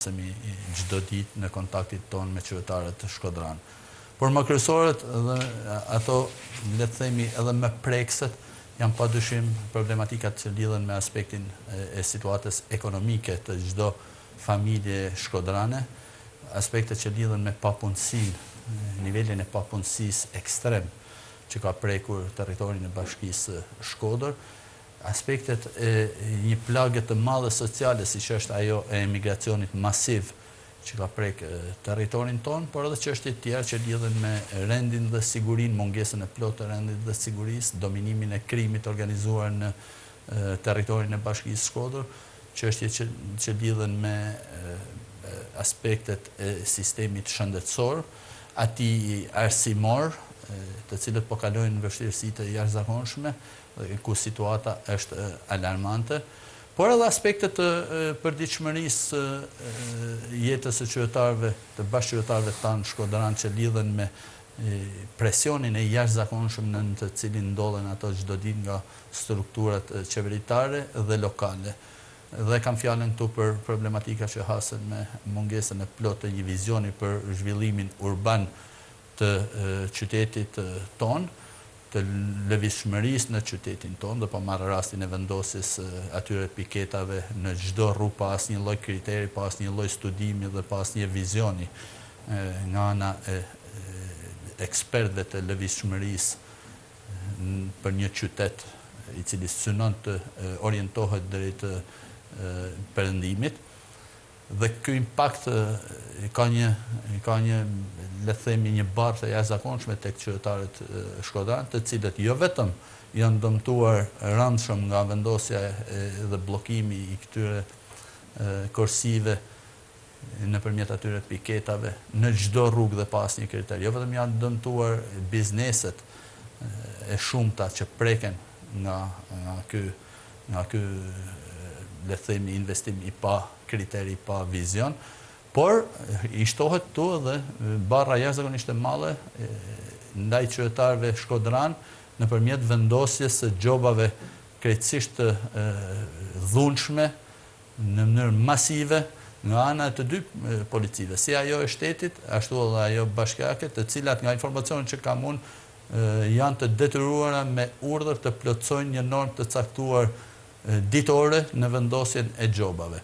çdo ditë në kontaktit ton me qytetarët të Shkodran. Por më kryesorët dhe ato, le të themi, edhe më prekset, janë padyshim problematikat që lidhen me aspektin e situatës ekonomike të çdo familje shkodrane, aspektet që lidhen me papunësinë, nivelin e papunësisë ekstrem që ka prekur territorin e bashkisë Shkodër, aspektet e një plagë të madhe sociale, siç është ajo e emigracionit masiv që ka prek territorin ton, por edhe çështje të tjera që lidhen me rendin dhe sigurinë, mungesën e plotë të rendit dhe sigurisë, dominimin e krimit organizuar në territorin e bashkisë Shkodër, çështje që lidhen me aspektet e sistemit shëndetësor, atij arsimor, të cilët po kalojnë në vështirësi të jashtëzakonshme, ku situata është alarmante, por edhe aspektet të përditshmërisë jetës së qytetarëve, të bashkëqytetarëve tanë shkodran që lidhen me presionin e jashtëzakonshëm në të cilin ndodhen ato çdo ditë nga strukturat qeveritare dhe lokale. Dhe kam fjalën këtu për problematika që hasen me mungesën e plotë të një vizioni për zhvillimin urban të qytetit ton, të lëvizshmërisë në qytetin ton, dhe po marrë rastin e vendosjes atyre piketave në çdo rrugë pa asnjë lloj kriteri, pa asnjë lloj studimi dhe pa asnjë vizioni nga ana e ekspertëve të lëvizshmërisë për një qytet i cili synon të orientohet drejt perëndimit. Dhe ky impakt ka një le të themi një barë të jashtëzakonshme tek qytetarët shkodran, të cilët jo vetëm janë dëmtuar rëndshëm nga vendosja dhe bllokimi i këtyre korsive nëpërmjet atyre piketave në çdo rrugë dhe pa asnjë kriter. Jo vetëm janë dëmtuar bizneset e shumta që preken nga ky le të themi investim i pa kriteri, pa vizion, por i shtohet këtu edhe barra jashtëzakonisht e madhe ndaj qytetarëve shkodran nëpërmjet vendosjes së xhobave krejtësisht të dhunshme në mënyrë masive nga ana të dy policive, si ajo e shtetit, ashtu edhe ajo bashkiake, të cilat nga informacionet që kam unë janë të detyruara me urdhër të plotësojnë një normë të caktuar ditore në vendosjen e xhobave.